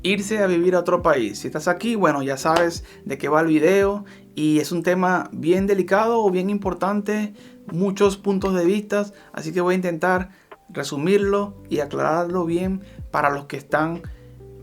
Irse a vivir a otro país. Si estás aquí, bueno, ya sabes de qué va el video y es un tema bien delicado o bien importante, muchos puntos de vista, así que voy a intentar resumirlo y aclararlo bien para los que están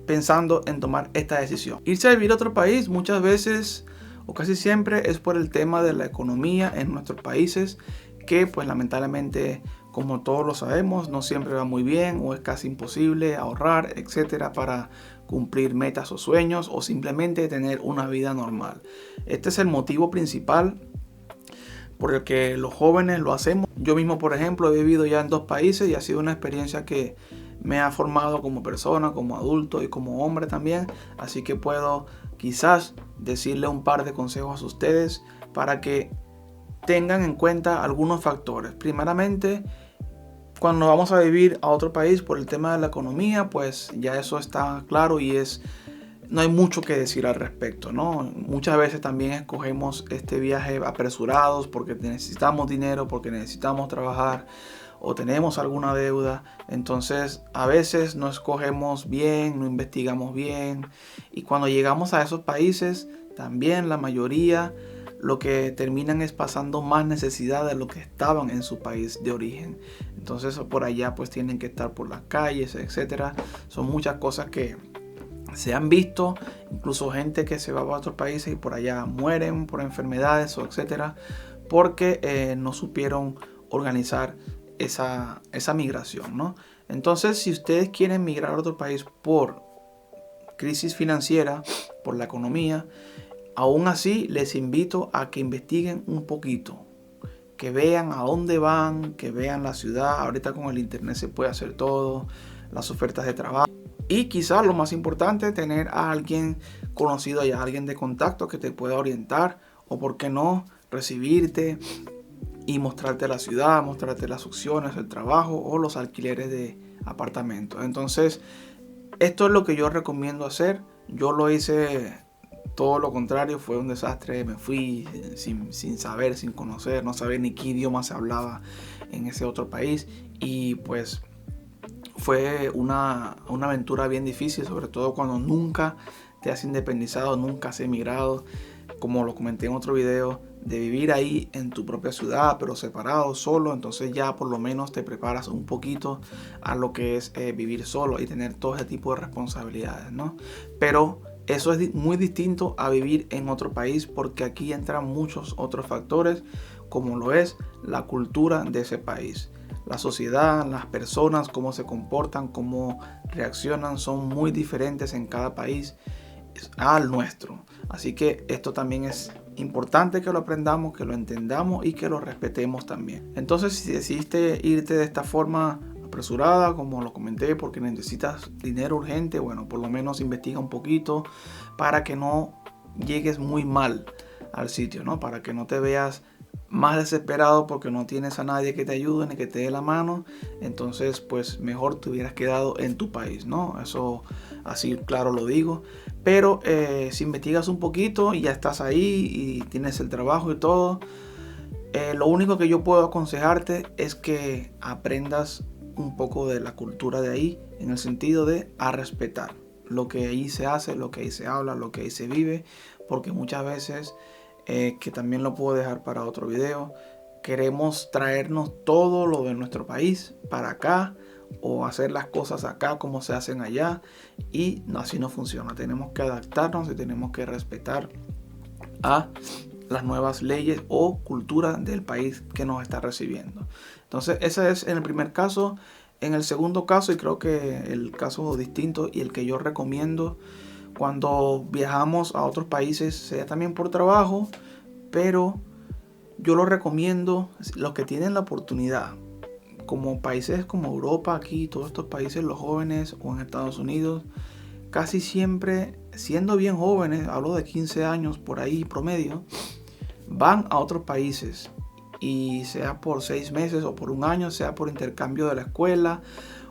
pensando en tomar esta decisión. Irse a vivir a otro país muchas veces o casi siempre es por el tema de la economía en nuestros países, que pues lamentablemente, como todos lo sabemos, no siempre va muy bien o es casi imposible ahorrar, etcétera, para cumplir metas o sueños o simplemente tener una vida normal. Este es el motivo principal por el que los jóvenes lo hacemos. Yo mismo, por ejemplo, he vivido ya en 2 países y ha sido una experiencia que me ha formado como persona, como adulto y como hombre también. Así que puedo quizás decirle un par de consejos a ustedes para que tengan en cuenta algunos factores. Primeramente, cuando vamos a vivir a otro país por el tema de la economía, pues ya eso está claro y no hay mucho que decir al respecto, ¿no? Muchas veces también escogemos este viaje apresurados porque necesitamos dinero, porque necesitamos trabajar o tenemos alguna deuda. Entonces a veces no escogemos bien, no investigamos bien y cuando llegamos a esos países también la mayoría lo que terminan es pasando más necesidad de lo que estaban en su país de origen. Entonces por allá pues tienen que estar por las calles, etcétera. Son muchas cosas que se han visto, incluso gente que se va a otros países y por allá mueren por enfermedades o etcétera, porque no supieron organizar esa migración, ¿no? Entonces, si ustedes quieren migrar a otro país por crisis financiera, por la economía, aún así les invito a que investiguen un poquito, que vean a dónde van, que vean la ciudad. Ahorita con el internet se puede hacer todo, las ofertas de trabajo. Y quizás lo más importante, tener a alguien conocido allá, alguien de contacto que te pueda orientar o por qué no, recibirte y mostrarte la ciudad, mostrarte las opciones, el trabajo o los alquileres de apartamentos. Entonces, esto es lo que yo recomiendo hacer. Yo lo hice todo lo contrario, fue un desastre. Me fui sin saber, sin conocer, no saber ni qué idioma se hablaba en ese otro país y pues fue una aventura bien difícil, sobre todo cuando nunca te has independizado, nunca has emigrado, como lo comenté en otro video, de vivir ahí en tu propia ciudad, pero separado, solo. Entonces ya por lo menos te preparas un poquito a lo que es vivir solo y tener todo ese tipo de responsabilidades, ¿no? Pero eso es muy distinto a vivir en otro país, porque aquí entran muchos otros factores, como lo es la cultura de ese país. La sociedad, las personas, cómo se comportan, cómo reaccionan, son muy diferentes en cada país al nuestro. Así que esto también es importante que lo aprendamos, que lo entendamos y que lo respetemos también. Entonces, si decidiste irte de esta forma apresurada, como lo comenté, porque necesitas dinero urgente, bueno, por lo menos investiga un poquito para que no llegues muy mal al sitio, ¿no? Para que no te veas más desesperado porque no tienes a nadie que te ayude ni que te dé la mano. Entonces pues mejor te hubieras quedado en tu país, ¿no? Eso así claro lo digo. Pero si investigas un poquito y ya estás ahí y tienes el trabajo y todo, lo único que yo puedo aconsejarte es que aprendas un poco de la cultura de ahí, en el sentido de a respetar lo que ahí se hace, lo que ahí se habla, lo que ahí se vive, porque muchas veces que también lo puedo dejar para otro video, queremos traernos todo lo de nuestro país para acá o hacer las cosas acá como se hacen allá, y así no funciona. Tenemos que adaptarnos y tenemos que respetar a las nuevas leyes o cultura del país que nos está recibiendo. Entonces ese es en el primer caso. En el segundo caso, y creo que el caso distinto y el que yo recomiendo, cuando viajamos a otros países, sea también por trabajo, pero yo lo recomiendo los que tienen la oportunidad, como países como Europa, aquí, todos estos países, los jóvenes, o en Estados Unidos, casi siempre, siendo bien jóvenes, hablo de 15 años por ahí promedio, van a otros países, y sea por 6 meses o por un año, sea por intercambio de la escuela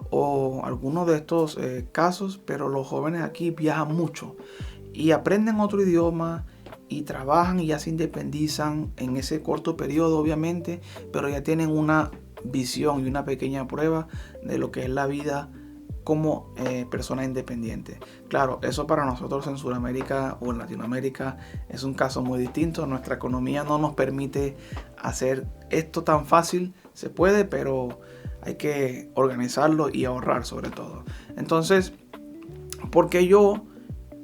o alguno de estos casos, pero los jóvenes aquí viajan mucho y aprenden otro idioma y trabajan y ya se independizan en ese corto periodo, obviamente, pero ya tienen una visión y una pequeña prueba de lo que es la vida como persona independiente. Claro, eso para nosotros en Sudamérica o en Latinoamérica es un caso muy distinto. Nuestra economía no nos permite hacer esto tan fácil. Se puede, pero hay que organizarlo y ahorrar sobre todo. Entonces, ¿por qué yo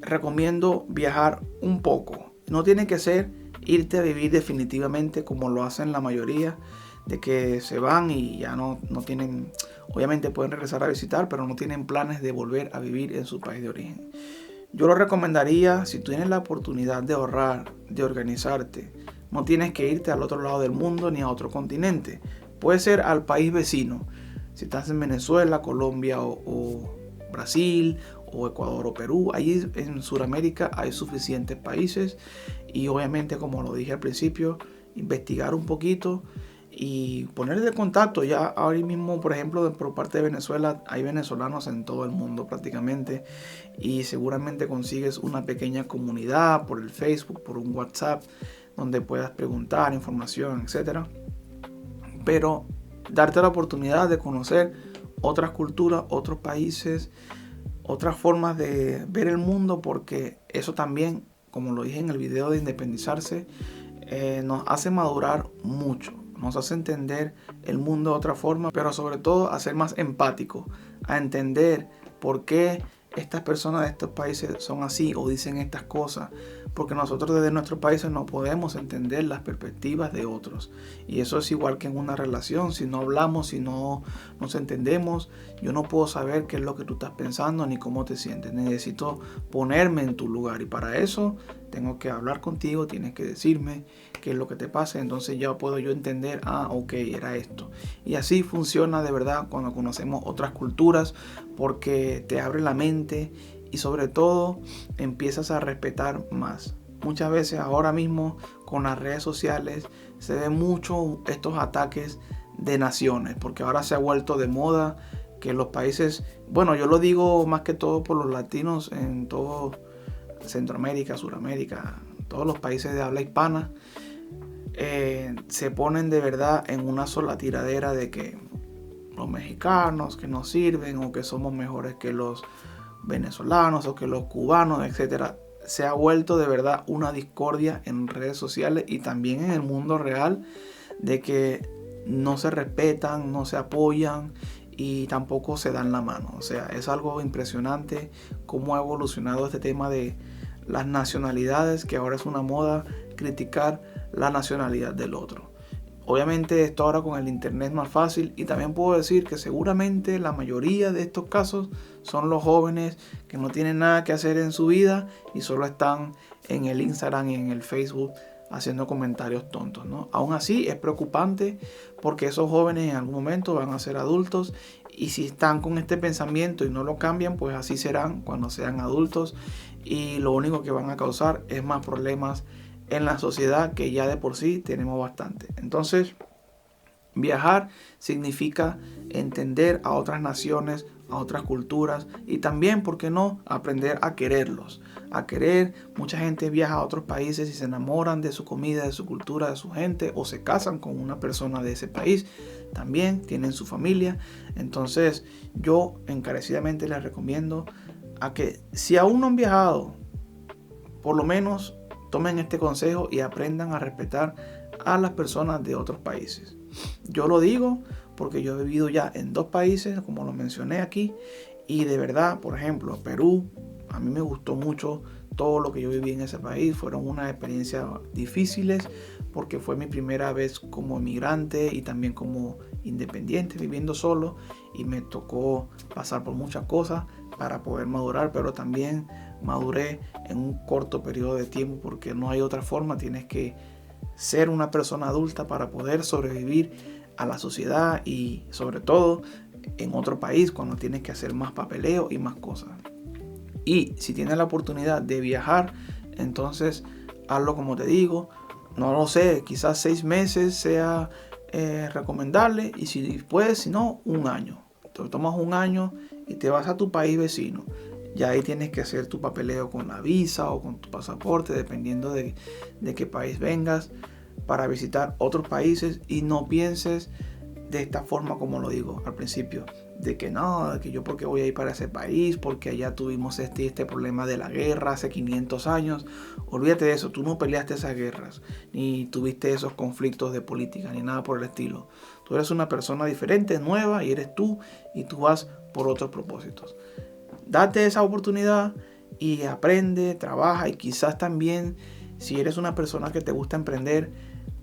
recomiendo viajar un poco? No tiene que ser irte a vivir definitivamente como lo hacen la mayoría, de que se van y ya no tienen, obviamente pueden regresar a visitar, pero no tienen planes de volver a vivir en su país de origen. Yo lo recomendaría si tú tienes la oportunidad de ahorrar, de organizarte. No tienes que irte al otro lado del mundo ni a otro continente. Puede ser al país vecino. Si estás en Venezuela, Colombia o Brasil o Ecuador o Perú, allí en Sudamérica hay suficientes países y obviamente, como lo dije al principio, investigar un poquito y ponerle de contacto. Ya ahora mismo, por ejemplo, por parte de Venezuela, hay venezolanos en todo el mundo prácticamente y seguramente consigues una pequeña comunidad por el Facebook, por un WhatsApp, donde puedas preguntar información, etcétera. Pero darte la oportunidad de conocer otras culturas, otros países, otras formas de ver el mundo, porque eso también, como lo dije en el video de independizarse, nos hace madurar mucho, nos hace entender el mundo de otra forma, pero sobre todo a ser más empático, a entender por qué estas personas de estos países son así o dicen estas cosas, porque nosotros desde nuestros países no podemos entender las perspectivas de otros. Y eso es igual que en una relación. Si no hablamos, si no nos entendemos, yo no puedo saber qué es lo que tú estás pensando ni cómo te sientes. Necesito ponerme en tu lugar y para eso tengo que hablar contigo, tienes que decirme qué es lo que te pasa, entonces ya puedo yo entender, ok, era esto. Y así funciona de verdad cuando conocemos otras culturas, porque te abre la mente y sobre todo empiezas a respetar más. Muchas veces ahora mismo con las redes sociales se ven mucho estos ataques de naciones, porque ahora se ha vuelto de moda que los países, bueno, yo lo digo más que todo por los latinos en todo Centroamérica, Suramérica, todos los países de habla hispana, se ponen de verdad en una sola tiradera de que los mexicanos que no sirven o que somos mejores que los venezolanos o que los cubanos, etcétera. Se ha vuelto de verdad una discordia en redes sociales y también en el mundo real, de que no se respetan, no se apoyan y tampoco se dan la mano. O sea, es algo impresionante cómo ha evolucionado este tema de las nacionalidades, que ahora es una moda criticar la nacionalidad del otro. Obviamente esto ahora con el internet es más fácil, y también puedo decir que seguramente la mayoría de estos casos son los jóvenes que no tienen nada que hacer en su vida y solo están en el Instagram y en el Facebook haciendo comentarios tontos, ¿no? Aún así es preocupante, porque esos jóvenes en algún momento van a ser adultos, y si están con este pensamiento y no lo cambian, pues así serán cuando sean adultos, y lo único que van a causar es más problemas en la sociedad, que ya de por sí tenemos bastante. Entonces, viajar significa entender a otras naciones, a otras culturas, y también, ¿por qué no?, aprender a quererlos, a querer. Mucha gente viaja a otros países y se enamoran de su comida, de su cultura, de su gente, o se casan con una persona de ese país, también tienen su familia. Entonces yo encarecidamente les recomiendo a que, si aún no han viajado, por lo menos tomen este consejo y aprendan a respetar a las personas de otros países. Yo lo digo porque yo he vivido ya en 2 países, como lo mencioné aquí, y de verdad, por ejemplo, Perú, a mí me gustó mucho todo lo que yo viví en ese país. Fueron unas experiencias difíciles porque fue mi primera vez como inmigrante y también como independiente, viviendo solo, y me tocó pasar por muchas cosas para poder madurar, pero también maduré en un corto periodo de tiempo, porque no hay otra forma. Tienes que ser una persona adulta para poder sobrevivir a la sociedad, y sobre todo en otro país cuando tienes que hacer más papeleo y más cosas. Y si tienes la oportunidad de viajar, entonces hazlo como te digo. No lo sé, quizás 6 meses sea recomendable, y si puedes, si no, 1 año. Te tomas 1 año y te vas a tu país vecino. Ya ahí tienes que hacer tu papeleo con la visa o con tu pasaporte, dependiendo de qué país vengas, para visitar otros países. Y no pienses de esta forma como lo digo al principio, de que no, de que yo porque voy a ir para ese país, porque allá tuvimos este problema de la guerra hace 500 años. Olvídate de eso, tú no peleaste esas guerras, ni tuviste esos conflictos de política, ni nada por el estilo. Tú eres una persona diferente, nueva, y eres tú, y tú vas por otros propósitos. Date esa oportunidad y aprende, trabaja, y quizás también si eres una persona que te gusta emprender,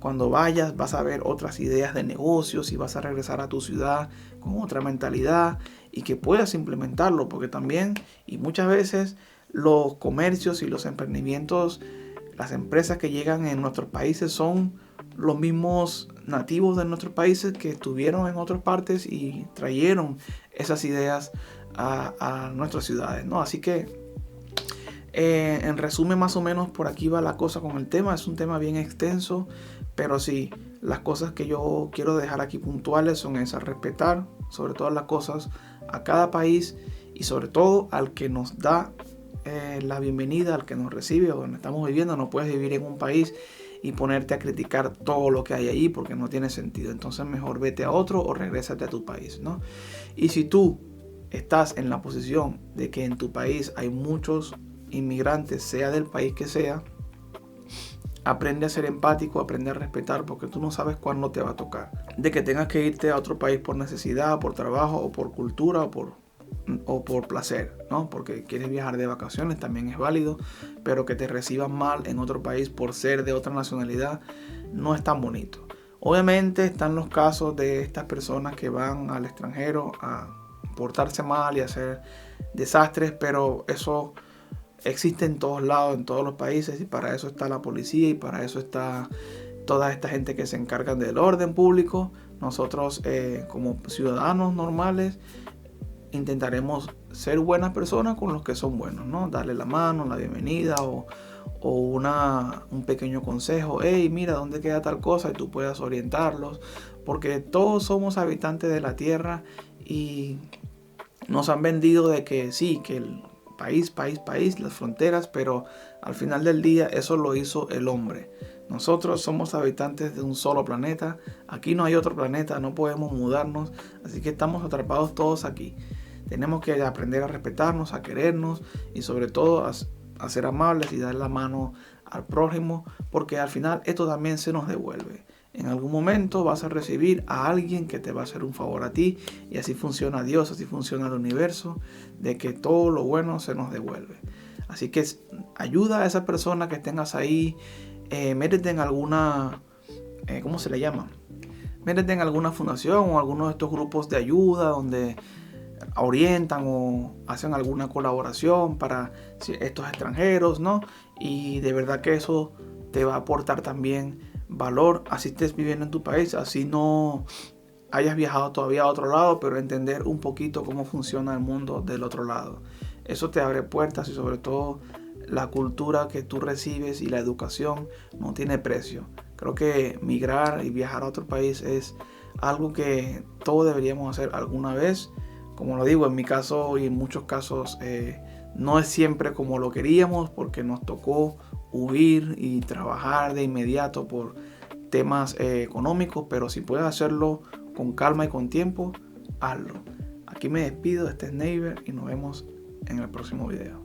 cuando vayas vas a ver otras ideas de negocios y vas a regresar a tu ciudad con otra mentalidad y que puedas implementarlo, porque también y muchas veces los comercios y los emprendimientos, las empresas que llegan en nuestros países son los mismos nativos de nuestros países que estuvieron en otras partes y trajeron esas ideas a nuestras ciudades, ¿no? Así que en resumen, más o menos por aquí va la cosa con el tema. Es un tema bien extenso, pero sí, las cosas que yo quiero dejar aquí puntuales son esas: respetar sobre todas las cosas a cada país y sobre todo al que nos da la bienvenida, al que nos recibe o donde estamos viviendo. No puedes vivir en un país y ponerte a criticar todo lo que hay ahí porque no tiene sentido. Entonces mejor vete a otro o regrésate a tu país, ¿no? Y si tú estás en la posición de que en tu país hay muchos inmigrantes, sea del país que sea, aprende a ser empático, aprende a respetar, porque tú no sabes cuándo te va a tocar. De que tengas que irte a otro país por necesidad, por trabajo o por cultura o por placer, ¿no? Porque quieres viajar de vacaciones, también es válido, pero que te reciban mal en otro país por ser de otra nacionalidad no es tan bonito. Obviamente están los casos de estas personas que van al extranjero a portarse mal y hacer desastres, pero eso existe en todos lados, en todos los países, y para eso está la policía y para eso está toda esta gente que se encarga del orden público. Nosotros como ciudadanos normales intentaremos ser buenas personas con los que son buenos, ¿no? Darle la mano, la bienvenida o un pequeño consejo. Hey, mira, ¿dónde queda tal cosa? Y tú puedas orientarlos, porque todos somos habitantes de la tierra y nos han vendido de que sí, que el país, las fronteras, pero al final del día eso lo hizo el hombre. Nosotros somos habitantes de un solo planeta, aquí no hay otro planeta, no podemos mudarnos, así que estamos atrapados todos aquí. Tenemos que aprender a respetarnos, a querernos y sobre todo a ser amables y dar la mano al prójimo, porque al final esto también se nos devuelve. En algún momento vas a recibir a alguien que te va a hacer un favor a ti, y así funciona Dios, así funciona el universo, de que todo lo bueno se nos devuelve. Así que ayuda a esa persona que tengas ahí, métete en alguna, ¿cómo se le llama? Métete en alguna fundación o alguno de estos grupos de ayuda donde orientan o hacen alguna colaboración para estos extranjeros, ¿no? Y de verdad que eso te va a aportar también valor, así estés viviendo en tu país, así no hayas viajado todavía a otro lado, pero entender un poquito cómo funciona el mundo del otro lado. Eso te abre puertas y sobre todo la cultura que tú recibes y la educación no tiene precio. Creo que migrar y viajar a otro país es algo que todos deberíamos hacer alguna vez. Como lo digo, en mi caso y en muchos casos no es siempre como lo queríamos, porque nos tocó huir y trabajar de inmediato por temas económicos, pero si puedes hacerlo con calma y con tiempo, hazlo. Aquí me despido, este es Neighbor y nos vemos en el próximo video.